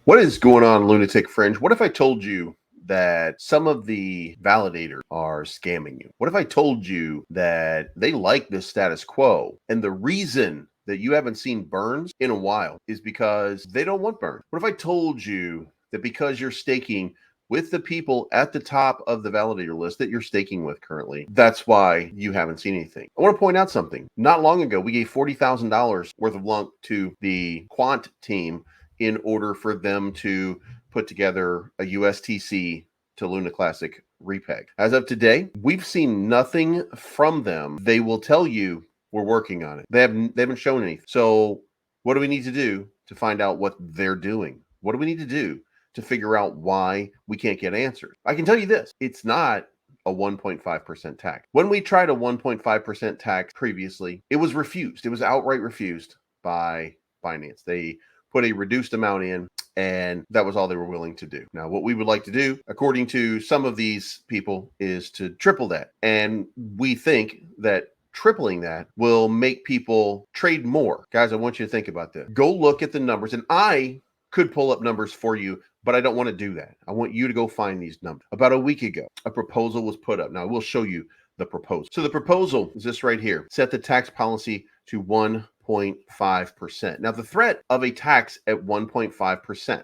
What is going on, Lunatic Fringe? What if I told you that some of the validators are scamming you? What if I told you that they like this status quo, and the reason that you haven't seen burns in a while is because they don't want burns? What if I told you that because you're staking with the people at the top of the validator list that you're staking with currently, that's why you haven't seen anything? I want to point out something. Not long ago, we gave $40,000 worth of Lunc to the quant team in order for them to put together a USTC to Luna Classic Repeg. As of today, we've seen nothing from them. They will tell you we're working on it. They haven't shown anything. So what do we need to do to find out what they're doing? What do we need to do to figure out why we can't get answers? I can tell you this, it's not a 1.5% tax. When we tried a 1.5% tax previously, it was refused. It was outright refused by Binance. They put a reduced amount in, and that was all they were willing to do. Now, what we would like to do, according to some of these people, is to triple that. And we think that tripling that will make people trade more. Guys, I want you to think about this. Go look at the numbers, and I could pull up numbers for you, but I don't want to do that. I want you to go find these numbers. About a week ago, a proposal was put up. Now, I will show you the proposal. So the proposal is this right here. Set the tax policy to 1.5%. Now, the threat of a tax at 1.5%.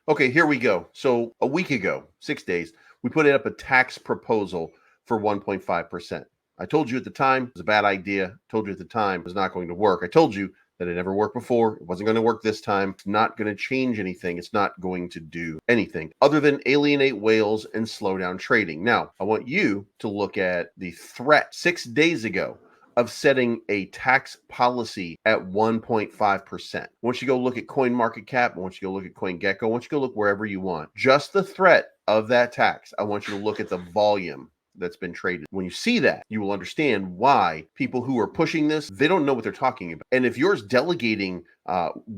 Okay, here we go. So a week ago, 6 days, we put up a tax proposal for 1.5%. I told you at the time it was a bad idea. I told you at the time it was not going to work. I told you that it never worked before. It wasn't going to work this time. It's not going to change anything. It's not going to do anything other than alienate whales and slow down trading. Now, I want you to look at the threat 6 days ago of setting a tax policy at 1.5%. Once you go look at CoinMarketCap, once you go look at CoinGecko, once you go look wherever you want, just the threat of that tax, I want you to look at the volume that's been traded. When you see that, you will understand why people who are pushing this, they don't know what they're talking about. And if you're delegating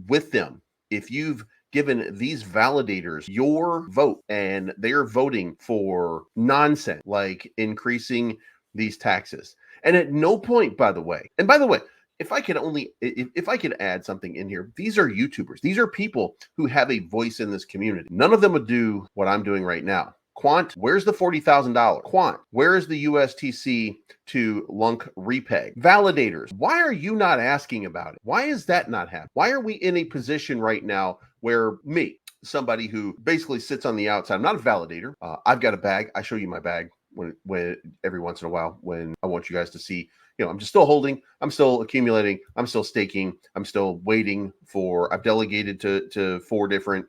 with them, if you've given these validators your vote and they are voting for nonsense like increasing these taxes, and at no point, by the way, if I could add something in here, these are YouTubers. These are people who have a voice in this community. None of them would do what I'm doing right now. Quant, where's the $40,000? Quant, where is the USTC to Lunc Repeg? Validators, why are you not asking about it? Why is that not happening? Why are we in a position right now where me, somebody who basically sits on the outside, I'm not a validator. I've got a bag. I show you my bag when every once in a while when I want you guys to see, I'm just still holding, I'm still accumulating, I'm still staking, I'm still waiting for, I've delegated to 4 different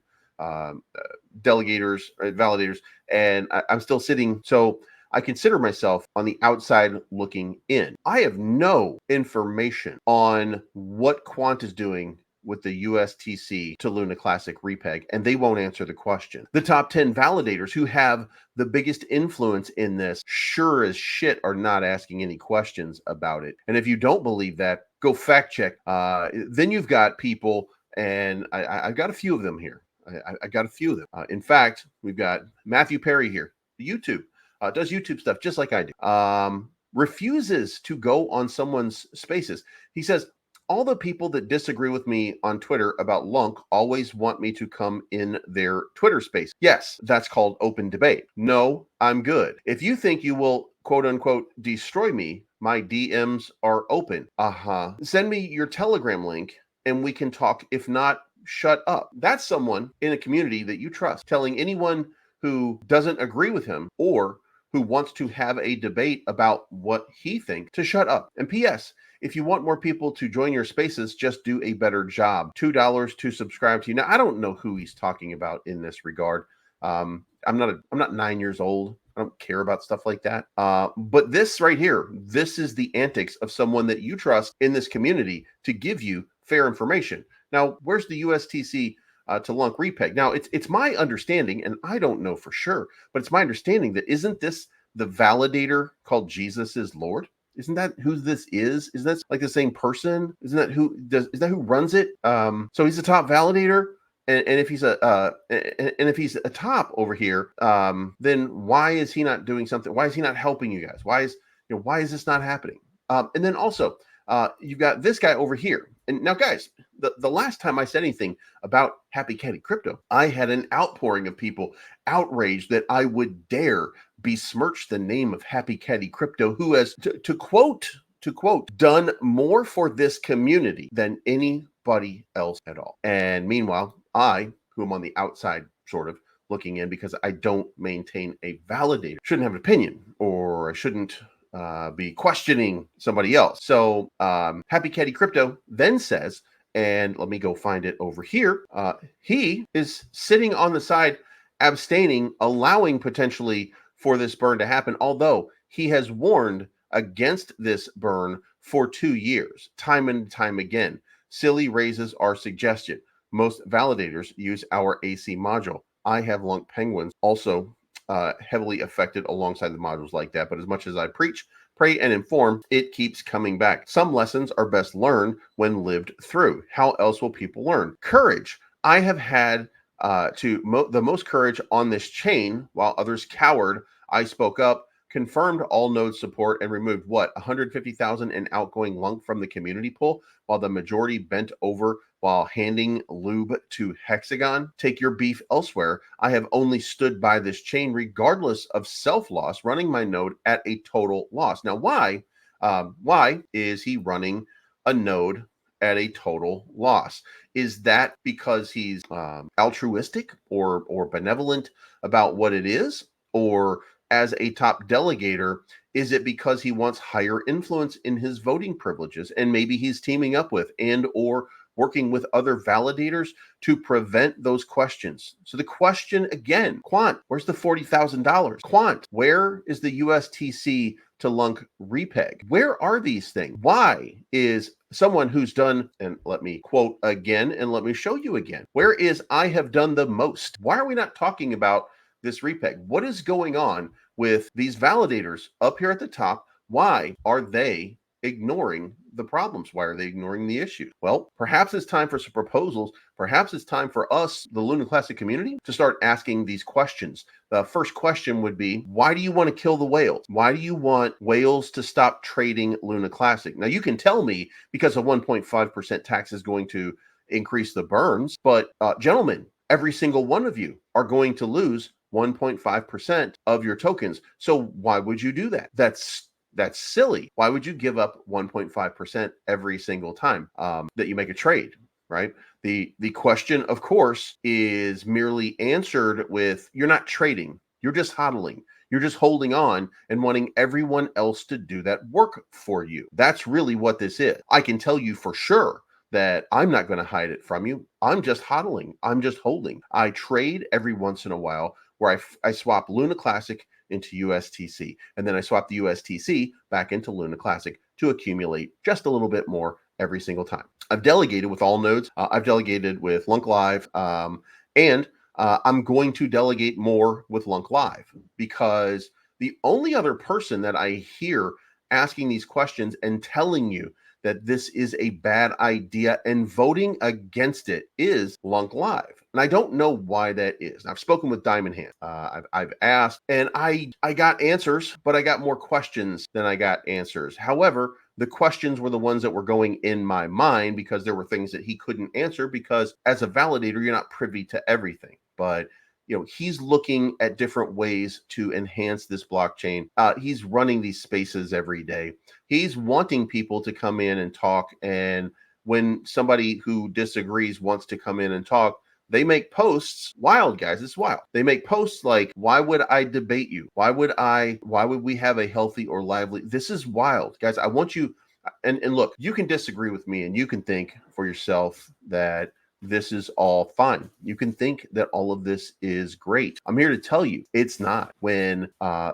validators, and I'm still sitting. So I consider myself on the outside looking in. I have no information on what Quant is doing with the USTC to Luna Classic Repeg, and they won't answer the question. The top 10 validators who have the biggest influence in this sure as shit are not asking any questions about it. And if you don't believe that, go fact check. Then you've got people, and I've got a few of them here. I got a few of them. In fact, we've got Matthew Perry here, YouTube, does YouTube stuff just like I do. Refuses to go on someone's spaces. He says, all the people that disagree with me on Twitter about Lunc always want me to come in their Twitter space. Yes, that's called open debate. No, I'm good. If you think you will, quote unquote, destroy me, my DMs are open. Send me your Telegram link and we can talk. If not, shut up. That's someone in a community that you trust telling anyone who doesn't agree with him or who wants to have a debate about what he thinks to shut up. And P.S., if you want more people to join your spaces, just do a better job. $2 to subscribe to you. Now, I don't know who he's talking about in this regard. I'm not 9 years old. I don't care about stuff like that. But this right here, this is the antics of someone that you trust in this community to give you fair information. Now, where's the USTC to Lunc Repeg? Now, it's my understanding, and I don't know for sure, but it's my understanding that isn't this the validator called Jesus is Lord? Isn't that who this is? Isn't that like the same person? Isn't that who runs it? So he's a top validator. And if he's a top over here, then why is he not doing something? Why is he not helping you guys? Why is this not happening? And then also, you've got this guy over here. And now, guys, the last time I said anything about Happycattycrypto, I had an outpouring of people outraged that I would dare besmirch the name of Happycattycrypto, who has, to quote, done more for this community than anybody else at all. And meanwhile, I, who am on the outside sort of looking in because I don't maintain a validator, shouldn't have an opinion, or I shouldn't be questioning somebody else. So Happycattycrypto then says, and let me go find it over here, he is sitting on the side abstaining, allowing potentially for this burn to happen, although he has warned against this burn for 2 years, time and time again. Silly raises are suggested. Most validators use our AC module. I have Lunc Penguins also heavily affected alongside the modules like that. But as much as I preach, pray, and inform, it keeps coming back. Some lessons are best learned when lived through. How else will people learn? Courage. I have had the most courage on this chain, while others cowered. I spoke up, confirmed all node support, and removed 150,000 in outgoing Lunc from the community pool, while the majority bent over while handing lube to Hexagon. Take your beef elsewhere. I have only stood by this chain regardless of self-loss, running my node at a total loss. Now, why is he running a node at a total loss? Is that because he's altruistic or benevolent about what it is? Or as a top delegator, is it because he wants higher influence in his voting privileges, and maybe he's teaming up with and or working with other validators to prevent those questions? So the question again, Quant, where's the $40,000? Quant, where is the USTC to Lunc Repeg? Where are these things? Why is someone who's done, and let me quote again, and let me show you again, where is I have done the most? Why are we not talking about this Repeg? What is going on with these validators up here at the top? Why are they ignoring the problems? Why are they ignoring the issue? Well, perhaps it's time for some proposals. Perhaps it's time for us, the Luna Classic community, to start asking these questions. The first question would be, why do you want to kill the whales? Why do you want whales to stop trading Luna Classic? Now, you can tell me because a 1.5% tax is going to increase the burns, but gentlemen, every single one of you are going to lose 1.5% of your tokens. So why would you do that? That's silly. Why would you give up 1.5% every single time that you make a trade, right? The question, of course, is merely answered with, you're not trading. You're just hodling. You're just holding on and wanting everyone else to do that work for you. That's really what this is. I can tell you for sure that I'm not going to hide it from you. I'm just hodling. I'm just holding. I trade every once in a while where I swap Luna Classic into USTC, and then I swap the USTC back into Luna Classic to accumulate just a little bit more every single time. I've delegated with all nodes. I've delegated with Lunc Live, and I'm going to delegate more with Lunc Live, because the only other person that I hear asking these questions and telling you that this is a bad idea and voting against it is Lunc Live. And I don't know why that is. I've spoken with Diamond Hand. I've asked, and I got answers, but I got more questions than I got answers. However, the questions were the ones that were going in my mind because there were things that he couldn't answer, because as a validator, you're not privy to everything. But he's looking at different ways to enhance this blockchain. He's running these spaces every day. He's wanting people to come in and talk. And when somebody who disagrees wants to come in and talk, they make posts. Wild, guys. It's wild. They make posts like, why would I debate you? Why would we have a healthy or lively? This is wild, guys. I want you, and look, you can disagree with me and you can think for yourself that this is all fine. You can think that all of this is great. I'm here to tell you it's not. When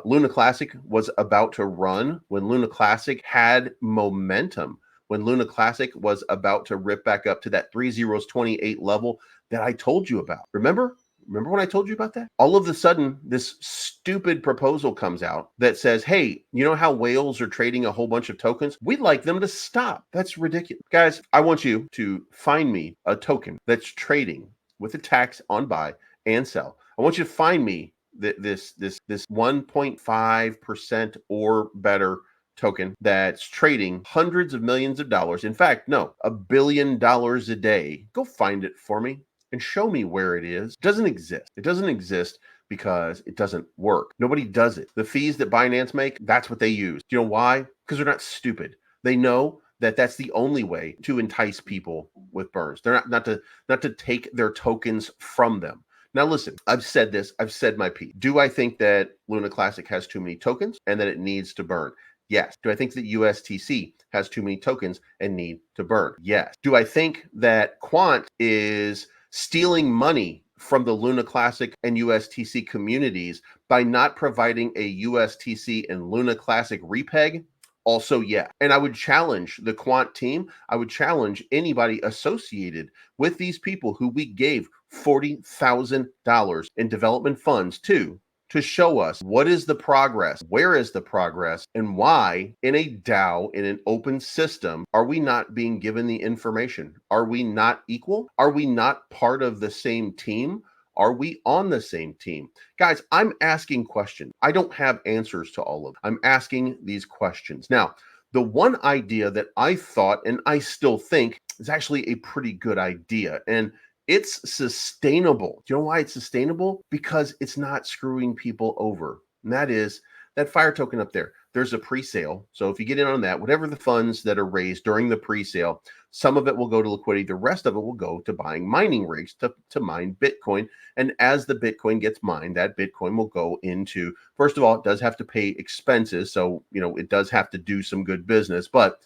Luna Classic was about to run, when Luna Classic had momentum, when Luna Classic was about to rip back up to that 3028 level that I told you about. Remember when I told you about that? All of a sudden, this stupid proposal comes out that says, hey, you know how whales are trading a whole bunch of tokens? We'd like them to stop. That's ridiculous. Guys, I want you to find me a token that's trading with a tax on buy and sell. I want you to find me this 1.5% or better token that's trading hundreds of millions of dollars. In fact, no, $1 billion a day. Go find it for me and show me where it is. It doesn't exist. It doesn't exist because it doesn't work. Nobody does it. The fees that Binance make, that's what they use. Do you know why? Because they're not stupid. They know that that's the only way to entice people with burns. They're not to take their tokens from them. Now listen, I've said this, I've said my piece. Do I think that Luna Classic has too many tokens and that it needs to burn? Yes. Do I think that USTC has too many tokens and need to burn? Yes. Do I think that Quant is stealing money from the Luna Classic and USTC communities by not providing a USTC and Luna Classic repeg? Also, yeah. And I would challenge the Quant team. I would challenge anybody associated with these people who we gave $40,000 in development funds to show us what is the progress, where is the progress, and why in a DAO, in an open system, are we not being given the information? Are we not equal? Are we not part of the same team? Are we on the same team? Guys, I'm asking questions. I don't have answers to all of them. I'm asking these questions. Now, the one idea that I thought, and I still think, is actually a pretty good idea, and it's sustainable. Do you know why it's sustainable? Because it's not screwing people over. And that is that fire token up there. There's a pre-sale. So if you get in on that, whatever the funds that are raised during the pre-sale, some of it will go to liquidity. The rest of it will go to buying mining rigs to mine Bitcoin. And as the Bitcoin gets mined, that Bitcoin will go into, first of all, it does have to pay expenses. So, it does have to do some good business, but,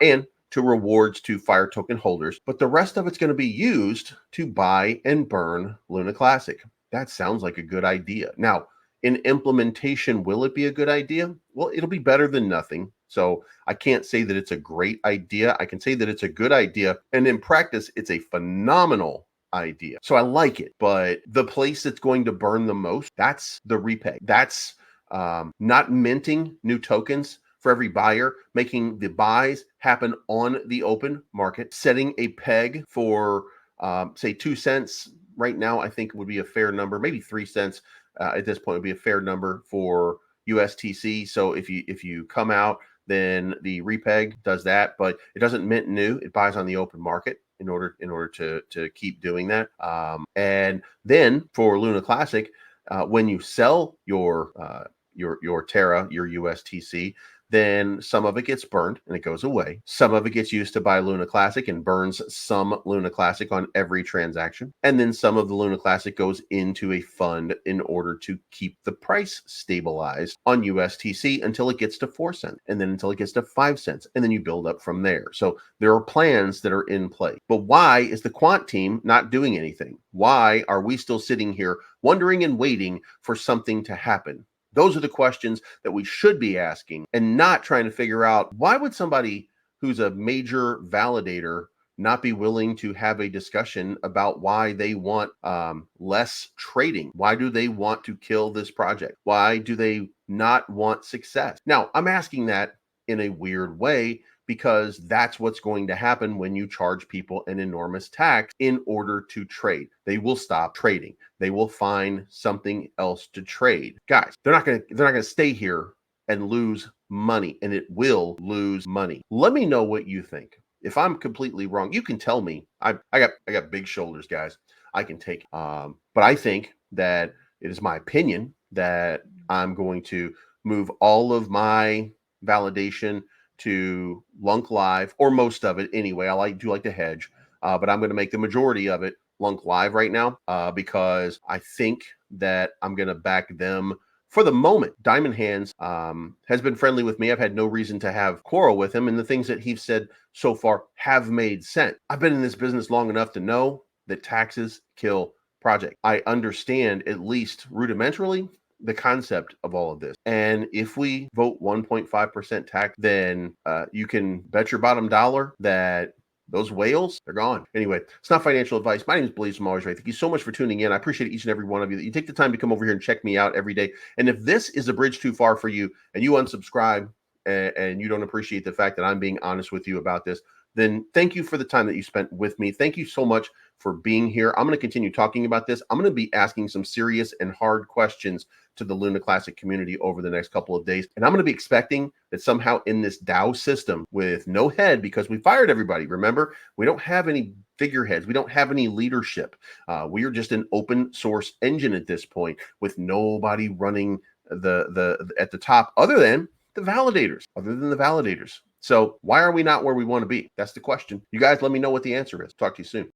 and to rewards to fire token holders, but the rest of it's going to be used to buy and burn Luna Classic. That sounds like a good idea. Now, in implementation, will it be a good idea? Well, it'll be better than nothing. So I can't say that it's a great idea. I can say that it's a good idea. And in practice, it's a phenomenal idea. So I like it. But the place that's going to burn the most, that's the repeg. That's not minting new tokens for every buyer, making the buys happen on the open market, setting a peg for, say, 2 cents. Right now, I think would be a fair number, maybe 3 cents at this point would be a fair number for USTC. So if you come out, then the repeg does that, but it doesn't mint new. It buys on the open market in order to keep doing that. And then for Luna Classic, when you sell your Terra, your USTC, then some of it gets burned and it goes away. Some of it gets used to buy Luna Classic and burns some Luna Classic on every transaction. And then some of the Luna Classic goes into a fund in order to keep the price stabilized on USTC until it gets to 4 cents, and then until it gets to 5 cents. And then you build up from there. So there are plans that are in play. But why is the quant team not doing anything? Why are we still sitting here wondering and waiting for something to happen? Those are the questions that we should be asking, and not trying to figure out why would somebody who's a major validator not be willing to have a discussion about why they want less trading. Why do they want to kill this project? Why do they not want success? Now, I'm asking that in a weird way because that's what's going to happen when you charge people an enormous tax in order to trade. They will stop trading. They will find something else to trade. Guys, they're not going to stay here and lose money, and it will lose money. Let me know what you think. If I'm completely wrong, you can tell me. I got big shoulders, guys. I can take it. But I think that it is my opinion that I'm going to move all of my validation to Lunc Live, or most of it anyway. I do like to hedge, but I'm going to make the majority of it Lunc Live right now because I think that I'm going to back them for the moment. Diamond Hands has been friendly with me. I've had no reason to have quarrel with him, and the things that he's said so far have made sense. I've been in this business long enough to know that taxes kill project. I understand, at least rudimentarily, the concept of all of this. And if we vote 1.5% tax, then you can bet your bottom dollar that those whales, they're gone. Anyway, it's not financial advice. My name is Blaze from Always Right. Thank you so much for tuning in. I appreciate each and every one of you that you take the time to come over here and check me out every day. And if this is a bridge too far for you and you unsubscribe and you don't appreciate the fact that I'm being honest with you about this, then thank you for the time that you spent with me. Thank you so much for being here. I'm going to continue talking about this. I'm going to be asking some serious and hard questions to the Luna Classic community over the next couple of days. And I'm going to be expecting that somehow in this DAO system with no head, because we fired everybody. Remember, we don't have any figureheads. We don't have any leadership. We are just an open source engine at this point with nobody running the at the top other than the validators. So why are we not where we want to be? That's the question. You guys let me know what the answer is. Talk to you soon.